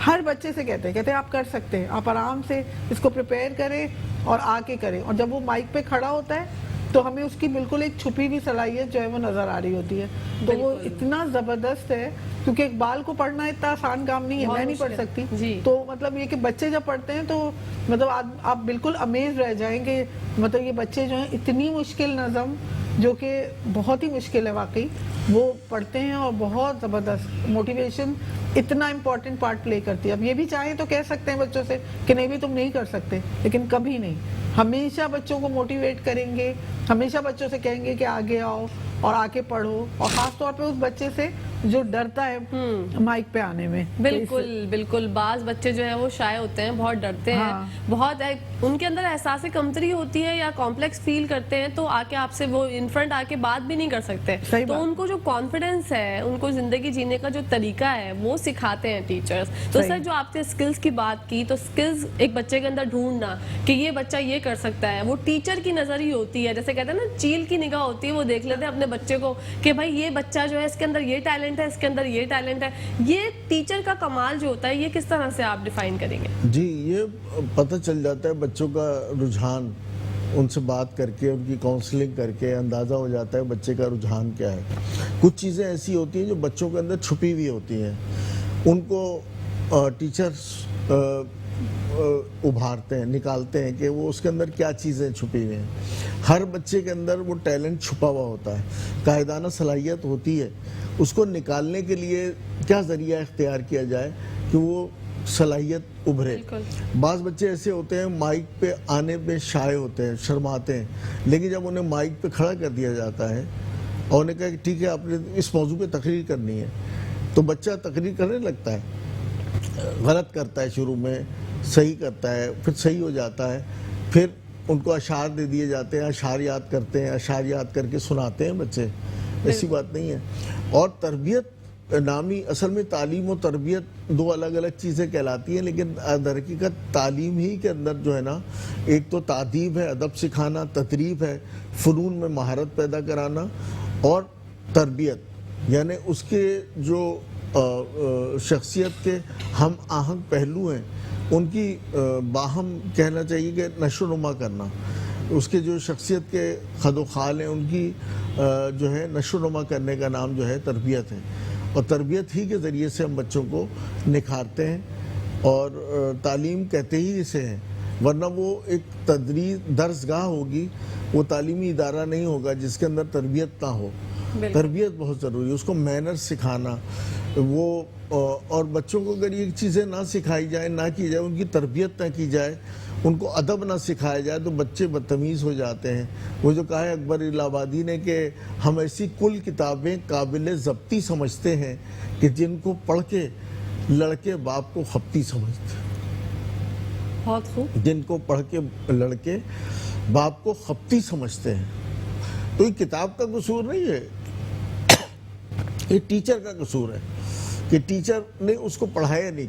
ہر بچے سے کہتے ہیں آپ کر سکتے ہیں, آپ آرام سے اس کو پریپیئر کریں اور آ کے کریں. اور جب وہ مائک پہ کھڑا ہوتا ہے تو ہمیں اس کی بالکل ایک چھپی ہوئی صلاحیت جو ہے وہ نظر آ رہی ہوتی ہے. تو وہ اتنا زبردست ہے, کیونکہ اقبال کو پڑھنا اتنا آسان کام نہیں ہے, میں نہیں پڑھ سکتی. تو مطلب یہ کہ بچے جب پڑھتے ہیں تو مطلب آپ بالکل امیز رہ جائیں کہ مطلب یہ بچے جو ہیں اتنی مشکل نظم جو کہ بہت ہی مشکل ہے واقعی, وہ پڑھتے ہیں اور بہت زبردست. موٹیویشن اتنا امپورٹنٹ پارٹ پلے کرتی ہے. اب یہ بھی چاہیں تو کہہ سکتے ہیں بچوں سے کہ نہیں بھی تم نہیں کر سکتے, لیکن کبھی نہیں. ہمیشہ بچوں کو موٹیویٹ کریں گے, ہمیشہ بچوں سے کہیں گے کہ آگے آؤ اور آ کے پڑھو, اور خاص طور پہ اس بچے سے جو ڈرتا ہے مائک پہ آنے میں. بالکل بالکل, بعض بچے جو ہیں وہ شائع ہوتے ہیں, بہت ڈرتے ہیں, بہت ان کے اندر احساس کمتری ہوتی ہے یا کمپلیکس فیل کرتے ہیں, تو آ کے آپ سے وہ ان فرنٹ آ کے بات بھی نہیں کر سکتے. تو ان کو جو کانفیڈنس ہے, ان کو زندگی جینے کا جو طریقہ ہے وہ سکھاتے ہیں ٹیچرز. تو سر جو آپ نے اسکلز کی بات کی, تو اسکلز ایک بچے کے اندر ڈھونڈنا کہ یہ بچہ یہ کر سکتا ہے, وہ ٹیچر کی نظر ہی ہوتی ہے. جیسے کہتے ہیں نا چیل کی نگاہ ہوتی ہے, وہ دیکھ لیتے ہیں اپنے بچے کو کہ بھائی یہ بچہ جو ہے اس کے اندر یہ ٹیلنٹ ہے, اس کے اندر یہ ٹیلنٹ ہے. یہ ٹیچر کا کمال جو ہوتا ہے یہ کس طرح سے آپ ڈیفائن کریں گے؟ جی, یہ پتہ چل جاتا ہے بچوں کا رجحان, ان سے بات کر کے ان کی کاؤنسلنگ کر کے اندازہ ہو جاتا ہے بچے کا رجحان کیا ہے. کچھ چیزیں ایسی ہوتی ہیں جو بچوں کے اندر چھپی ہوئی ہوتی ہیں, ان کو ٹیچرز ابھارتے ہیں, نکالتے ہیں کہ وہ اس کے اندر کیا چیزیں چھپی ہوئی ہیں. ہر بچے کے اندر وہ ٹیلنٹ چھپا ہوا ہوتا ہے, قائدانہ صلاحیت ہوتی ہے. اس کو نکالنے کے لیے کیا ذریعہ اختیار کیا جائے کہ وہ صلاحیت ابھرے. بعض بچے ایسے ہوتے ہیں مائک پہ آنے پہ شائع ہوتے ہیں, شرماتے ہیں, لیکن جب انہیں مائک پہ کھڑا کر دیا جاتا ہے اور انہیں کہا کہ ٹھیک ہے آپ نے اس موضوع پہ تقریر کرنی ہے, تو بچہ تقریر کرنے لگتا ہے. غلط کرتا ہے, شروع میں صحیح کرتا ہے, پھر صحیح ہو جاتا ہے, پھر ان کو اشعار دے دیے جاتے ہیں, اشعار یاد کرتے ہیں, اشعار یاد کر کے سناتے ہیں بچے. ایسی بات نہیں ہے. اور تربیت نامی, اصل میں تعلیم و تربیت دو الگ الگ چیزیں کہلاتی ہیں, لیکن در حقیقت تعلیم ہی کے اندر جو ہے نا, ایک تو تعدیب ہے, ادب سکھانا, تدریب ہے, فنون میں مہارت پیدا کرانا, اور تربیت یعنی اس کے جو شخصیت کے ہم آہنگ پہلو ہیں ان کی باہم کہنا چاہیے کہ نشو و نما کرنا. اس کے جو شخصیت کے خد و خال ہیں ان کی جو ہے نشو و نما کرنے کا نام جو ہے تربیت ہے. اور تربیت ہی کے ذریعے سے ہم بچوں کو نکھارتے ہیں, اور تعلیم کہتے ہی اسے ہیں, ورنہ وہ ایک درسگاہ ہوگی وہ تعلیمی ادارہ نہیں ہوگا جس کے اندر تربیت نہ ہو. تربیت بہت ضروری ہے, اس کو مینر سکھانا, وہ اور بچوں کو اگر یہ چیزیں نہ سکھائی جائیں, نہ کی جائے, ان کی تربیت نہ کی جائے, ان کو ادب نہ سکھایا جائے تو بچے بدتمیز ہو جاتے ہیں. وہ جو کہا ہے اکبر الہ آبادی نے کہ ہم ایسی کل کتابیں قابل ضبطی سمجھتے ہیں کہ جن کو پڑھ کے لڑکے باپ کو خپتی سمجھتے ہیں. بہت خوب. جن کو پڑھ کے لڑکے باپ کو خپتی سمجھتے ہیں. تو یہ کتاب کا قصور نہیں ہے, یہ ٹیچر کا قصور ہے کہ ٹیچر نے اس کو پڑھایا نہیں.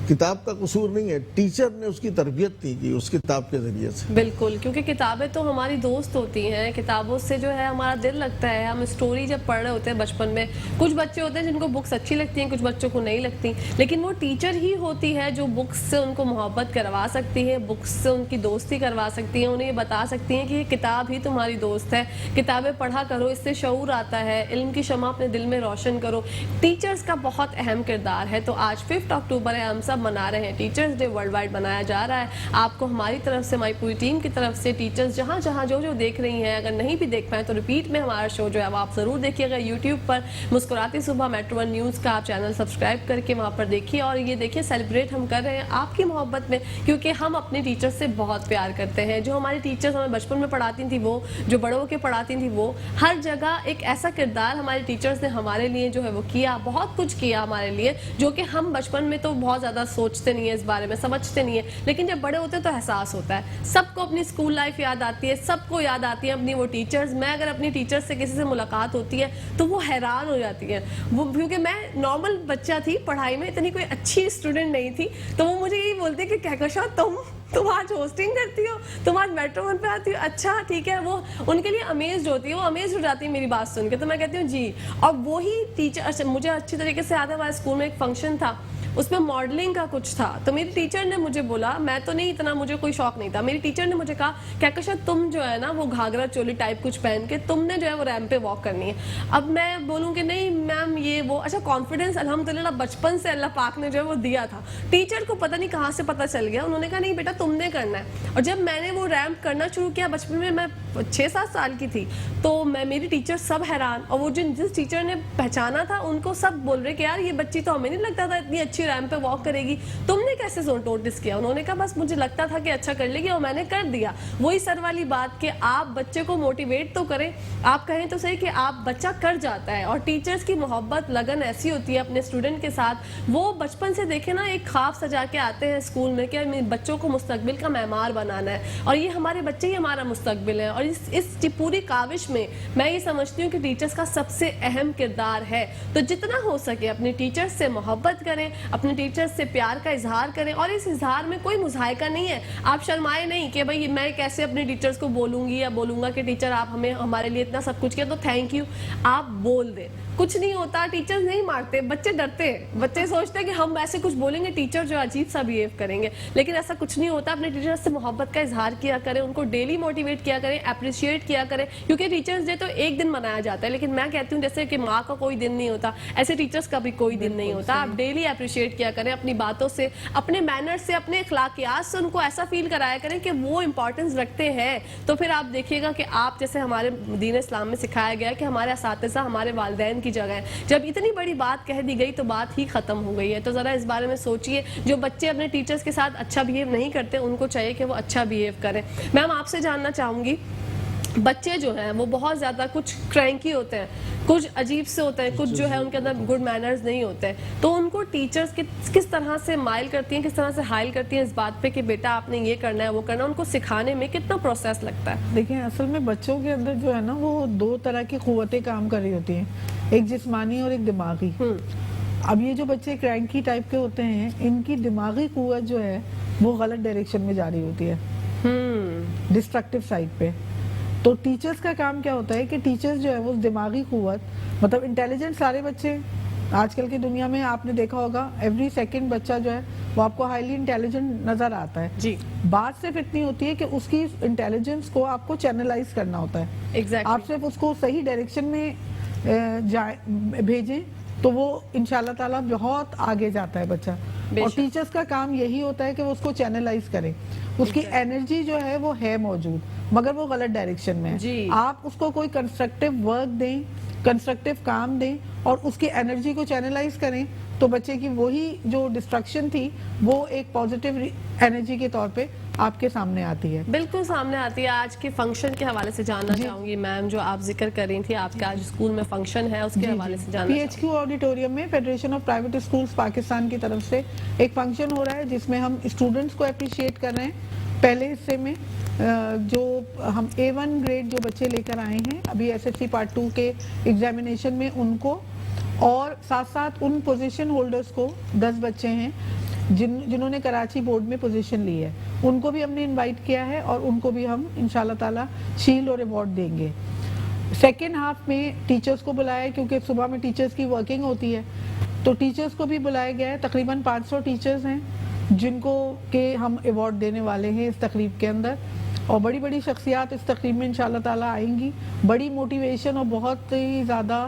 کتاب کا قصور نہیں ہے, ٹیچر نے اس کی تربیت نہیں کی اس کتاب کے ذریعے سے. بالکل, کیونکہ کتابیں تو ہماری دوست ہوتی ہیں, کتابوں سے جو ہے ہمارا دل لگتا ہے. ہم اسٹوری جب پڑھ رہے ہوتے ہیں بچپن میں, کچھ بچے ہوتے ہیں جن کو بکس اچھی لگتی ہیں, کچھ بچوں کو نہیں لگتی, لیکن وہ ٹیچر ہی ہوتی ہے جو بکس سے ان کو محبت کروا سکتی ہے, بکس سے ان کی دوستی کروا سکتی ہیں, انہیں یہ بتا سکتی ہیں کہ یہ کتاب ہی تمہاری دوست ہے, کتابیں پڑھا کرو, اس سے شعور آتا ہے, علم کی شمع اپنے دل میں روشن کرو. ٹیچرز کا بہت اہم کردار ہے. تو آج 5 اکتوبر ہے, ہم سب منا رہے ہیں ٹیچرز ڈے, ورلڈ وائڈ منایا جا رہا ہے. آپ کو ہماری طرف سے, ہماری پوری ٹیم کی طرف سے, ٹیچرز جہاں جہاں جو دیکھ رہی ہیں, اگر نہیں بھی دیکھ پائیں تو ریپیٹ میں ہمارا شو جو ہے وہ آپ ضرور دیکھیے گا یوٹیوب پر. مسکراتی صبح میٹرو 1 نیوز کا آپ چینل سبسکرائب کر کے وہاں پر دیکھیے, اور یہ دیکھیے سیلیبریٹ ہم کر رہے ہیں آپ کی محبت میں, کیونکہ ہم اپنے ٹیچر سے بہت پیار کرتے ہیں. جو ہماری ٹیچرز ہمیں بچپن میں پڑھاتی تھیں وہ, جو بڑوں کے پڑھاتی تھیں وہ, ہر جگہ ایک ایسا کردار ہمارے ٹیچرز نے ہمارے لیے جو ہے وہ کیا, بہت کچھ کیا ہمارے لیے, جو کہ ہم بچپن میں تو بہت زیادہ سوچتے نہیں ہیں اس بارے میں, سمجھتے نہیں ہیں, لیکن جب بڑے ہوتے ہیں تو احساس ہوتا ہے. سب کو اپنی اسکول لائف یاد آتی ہے, سب کو یاد آتی ہے اپنی وہ ٹیچرز. میں اگر اپنی ٹیچر سے کسی سے ملاقات ہوتی ہے تو وہ حیران ہو جاتی ہے, وہ کیونکہ میں نارمل بچہ تھی, پڑھائی میں اتنی کوئی اچھی اسٹوڈنٹ نہیں تھی, تو وہ مجھے یہی بولتے کہ کہکشاں تم آج ہوسٹنگ کرتی ہو, تم آج میٹرو 1 پہ آتی ہو, اچھا ٹھیک ہے. وہ ان کے لیے امیزڈ ہوتی ہے, وہ امیزڈ ہو جاتی ہے میری بات سن کے. تو میں کہتی ہوں جی. اور وہی ٹیچر مجھے اچھی طریقے سے یاد ہے, ہمارے اسکول میں ایک فنکشن تھا, اس میں ماڈلنگ کا کچھ تھا, تو میری ٹیچر نے مجھے بولا, میں تو نہیں اتنا, مجھے کوئی شوق نہیں تھا, میری ٹیچر نے مجھے کہا کہکشاں تم جو ہے نا وہ گھاگرا چولی ٹائپ کچھ پہن کے تم نے جو ہے وہ ریمپ پہ واک کرنی ہے. اب میں بولوں کہ نہیں میم یہ وہ, اچھا کانفیڈنس الحمدللہ بچپن سے اللہ پاک نے جو ہے وہ دیا تھا. ٹیچر کو پتہ نہیں کہاں سے پتہ چل گیا, انہوں نے کہا نہیں بیٹا تم نے کرنا ہے. اور جب میں نے وہ ریمپ کرنا شروع کیا بچپن میں 6-7 سال کی تھی, تو میری ٹیچر سب حیران, اور وہ جس ٹیچر نے پہچانا تھا ان کو سب بول رہے کہ یار یہ بچی تو ہمیں نہیں لگتا تھا اتنی اچھی ریمپ پہ واک کرے گی, تم نے کیسے نوٹس کیا؟ انہوں نے کہا بس مجھے لگتا تھا کہ اچھا کر لے گی اور میں نے کر دیا. وہی سر والی بات کہ آپ بچے کو موٹیویٹ تو کریں, آپ کہیں تو صحیح کہ آپ بچہ کر جاتا ہے. اور ٹیچرز کی محبت لگن ایسی ہوتی ہے اپنے اسٹوڈنٹ کے ساتھ, وہ بچپن سے دیکھیں نا ایک خواب سجا کے آتے ہیں اسکول میں کہ بچوں کو مستقبل کا معمار بنانا ہے, اور یہ ہمارے بچے ہی ہمارا مستقبل ہے. اور اس پوری کاوش میں میں یہ سمجھتی ہوں کہ ٹیچرز کا سب سے اہم کردار ہے. تو جتنا ہو سکے اپنے ٹیچرز سے محبت کریں, اپنے ٹیچرز سے پیار کا اظہار کریں, اور اس اظہار میں کوئی مضحکہ نہیں ہے. آپ شرمائے نہیں کہ بھئی میں کیسے اپنے ٹیچرز کو بولوں گی یا بولوں گا کہ ٹیچر آپ ہمارے لیے اتنا سب کچھ کیا تو تھینک یو. آپ بول دیں, کچھ نہیں ہوتا. ٹیچرز نہیں مارتے, بچے ڈرتے ہیں, بچے سوچتے ہیں کہ ہم ایسے کچھ بولیں گے ٹیچر جو عجیب سا بیہیو کریں گے, لیکن ایسا کچھ نہیں ہوتا. اپنے ٹیچرز سے محبت کا اظہار کیا کریں, ان کو ڈیلی موٹیویٹ کیا کریں, اپریشیٹ کیا کریں, کیونکہ ٹیچرز ڈے تو ایک دن منایا جاتا ہے, لیکن میں کہتی ہوں جیسے کہ ماں کا کوئی دن نہیں ہوتا, ایسے ٹیچرز کا بھی کوئی دن نہیں ہوتا. آپ ڈیلی اپریشیٹ کیا کریں, اپنی باتوں سے, اپنے مینر سے, اپنے اخلاقیات سے ان کو ایسا فیل کرایا کریں کہ وہ امپورٹنس رکھتے ہیں. تو پھر آپ دیکھیے گا کہ آپ جیسے ہمارے دین اسلام میں سکھایا گیا کہ ہمارے اساتذہ ہمارے والدین کی جگہ ہیں. جب اتنی بڑی بات کہہ دی گئی تو بات ہی ختم ہو گئی ہے. تو ذرا اس بارے میں سوچئے, جو بچے اپنے ٹیچرز کے ساتھ اچھا بیہیو نہیں کرتے ان کو چاہیے کہ وہ اچھا بیہیو کریں. میم آپ سے جاننا چاہوں گی, بچے جو ہیں وہ بہت زیادہ کچھ کرینکی ہوتے ہیں, کچھ عجیب سے ہوتے ہیں, کچھ جو ہے ان کے اندر گڈ مینرز نہیں ہوتے ہیں, تو ان کو ٹیچرز کس طرح سے مائل کرتی ہیں, کس طرح سے حائل کرتی ہیں اس بات پہ کہ بیٹا آپ نے یہ کرنا ہے وہ کرنا ہے, ان کو سکھانے میں کتنا پروسیس لگتا ہے؟ دیکھیں اصل میں بچوں کے اندر جو ہے نا وہ 2 طرح کی قوتیں کام کر رہی ہوتی ہیں, ایک جسمانی اور ایک دماغی. اب یہ جو بچے کرینکی ٹائپ کے ہوتے ہیں ان کی دماغی قوت جو ہے وہ غلط ڈائریکشن میں جا رہی ہوتی ہے, ڈسٹرکٹیو سائڈ پہ. تو ٹیچرز کا کام کیا ہوتا ہے کہ ٹیچرز جو ہے وہ دماغی قوت, مطلب انٹیلیجنٹ سارے بچے آج کل کی دنیا میں آپ نے دیکھا ہوگا ایوری سیکنڈ بچہ جو ہے وہ آپ کو ہائیلی انٹیلیجنٹ نظر آتا ہے. جی, بات صرف اتنی ہوتی ہے کہ اس کی انٹیلیجنس کو آپ کو چینلائز کرنا ہوتا ہے. آپ صرف اس کو صحیح ڈائریکشن میں بھیجیں تو وہ انشاءاللہ تعالیٰ بہت آگے جاتا ہے بچہ. اور ٹیچرز کا کام یہی ہوتا ہے کہ وہ اس کو چینلائز کریں, اس کی انرجی جو ہے وہ ہے موجود, مگر وہ غلط ڈائریکشن میں ہے. جی. آپ اس کو کوئی کنسٹرکٹیو ورک دیں, کنسٹرکٹیو کام دیں اور اس کی انرجی کو چینلائز کریں تو بچے کی وہی جو ڈسٹرکشن تھی وہ ایک پازیٹیو انرجی کے طور پہ آپ کے سامنے آتی ہے. بالکل سامنے آتی ہے. آج کے فنکشن کے حوالے سے جاننا چاہوں گی میم, جو آپ ذکر کر رہی تھی آپ کا آج اسکول میں فنکشن ہے, اس کے حوالے سے جاننا پی ایچ کیو آڈیٹوریم میں federation of private schools Pakistan کی طرف سے ایک فنکشن ہو رہا ہے جس میں ہم اسٹوڈنٹس کو اپریشیٹ کر رہے ہیں. پہلے حصے میں جو ہم A1 گریڈ جو بچے لے کر آئے ہیں ابھی SSC پارٹ 2 کے ایگزامینیشن میں, ان کو اور ساتھ ساتھ ان پوزیشن ہولڈرز کو 10 بچے ہیں جنہوں نے کراچی بورڈ میں پوزیشن لی ہے, ان کو بھی ہم نے انوائٹ کیا ہے اور ان کو بھی ہم انشاءاللہ تعالی شیلڈ اور ایوارڈ دیں گے. سیکنڈ ہاف میں ٹیچرز کو بلایا ہے کیونکہ صبح میں ٹیچرز کی ورکنگ ہوتی ہے, تو ٹیچرز کو بھی بلایا گیا ہے. تقریباً 500 ٹیچرز ہیں جن کو کہ ہم ایوارڈ دینے والے ہیں اس تقریب کے اندر, اور بڑی بڑی شخصیات اس تقریب میں انشاءاللہ تعالی آئیں گی. بڑی موٹیویشن اور بہت ہی زیادہ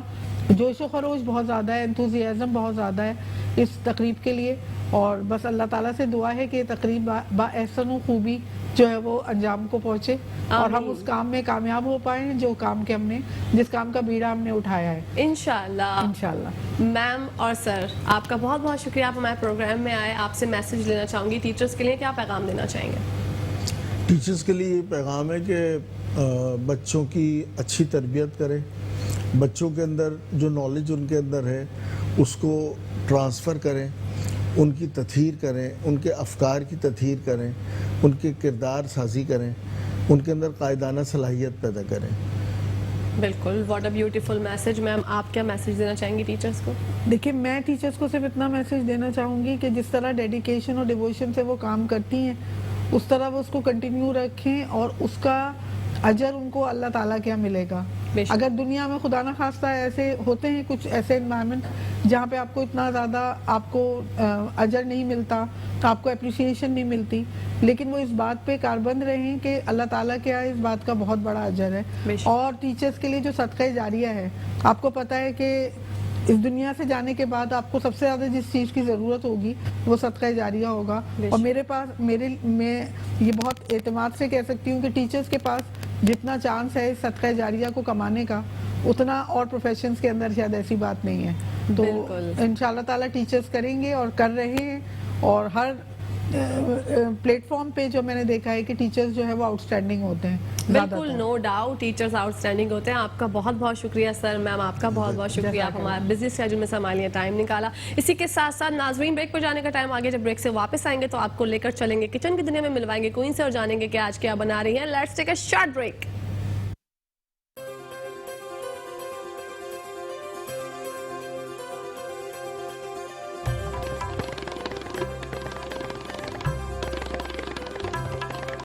جوش و خروش بہت زیادہ ہے, انتھوزیازم بہت زیادہ ہے اس تقریب کے لیے, اور بس اللہ تعالیٰ سے دعا ہے کہ یہ تقریب با احسن و خوبی جو ہے وہ انجام کو پہنچے اور ہم اس کام میں کامیاب ہو پائیں جو کام کے جس کام کا بیڑا ہم نے اٹھایا ہے انشاءاللہ. میم اور سر, آپ کا بہت بہت شکریہ, آپ ہمارے پروگرام میں آئے. آپ سے میسج لینا چاہوں گی ٹیچرز کے لیے, کیا پیغام دینا چاہیں گے؟ ٹیچرز کے لیے یہ پیغام ہے کہ بچوں کی اچھی تربیت کریں, بچوں کے اندر جو نالج ان کے اندر ہے اس کو ٹرانسفر کریں, ان کی تطہیر کریں, ان کے افکار کی تطہیر کریں, ان کے کردار سازی کریں, ان کے اندر قائدانہ صلاحیت پیدا کریں. بالکل, واٹ اے بیوٹیفل میسج. میم آپ کیا میسج دینا چاہیں گی ٹیچرز کو؟ دیکھیں, میں ٹیچرز کو صرف اتنا میسج دینا چاہوں گی کہ جس طرح ڈیڈیکیشن اور ڈیووشن سے وہ کام کرتی ہیں اس طرح وہ اس کو کنٹینیو رکھیں اور اس کا اجر ان کو اللہ تعالیٰ کیا ملے گا. اگر دنیا میں خدا نہ خواستہ ایسے ہوتے ہیں کچھ ایسے انوائرمنٹ جہاں پہ آپ کو اتنا زیادہ آپ کو اجر نہیں ملتا, تو آپ کو اپریشیشن نہیں ملتی, لیکن وہ اس بات پہ کاربند رہیں کہ اللہ تعالیٰ کیا ہے اس بات کا بہت بڑا اجر ہے. اور ٹیچرز کے لیے جو صدقہ جاریہ ہے, آپ کو پتہ ہے کہ اس دنیا سے جانے کے بعد آپ کو سب سے زیادہ جس چیز کی ضرورت ہوگی وہ صدقہ جاریہ ہوگا. اور میں یہ بہت اعتماد سے کہہ سکتی ہوں کہ ٹیچرز کے پاس جتنا چانس ہے صدقہ جاریہ کو کمانے کا اتنا اور پروفیشنز کے اندر شاید ایسی بات نہیں ہے. تو انشاءاللہ تعالیٰ ٹیچرز کریں گے اور کر رہے ہیں, اور ہر پلیٹ فارم پہ جو میں نے دیکھا ہے کہ ٹیچرز جو ہے وہ آؤٹ اسٹینڈنگ ہوتے ہیں. بالکل, no doubt teachers out standing ہوتے ہیں. آپ کا بہت بہت شکریہ سر. میم آپ کا بہت بہت شکریہ, آپ ہمارا بزی اسکیڈول میں سے ہمارے لیے ٹائم نکالا. اسی کے ساتھ ساتھ ناظرین, بریک پر جانے کا ٹائم آگے, جب بریک سے واپس آئیں گے تو آپ کو لے کر چلیں گے کچن کی دنیا میں, ملوائیں گے کوئن سے اور جانیں گے کہ آج کیا بنا رہی ہیں. Let's take a short break.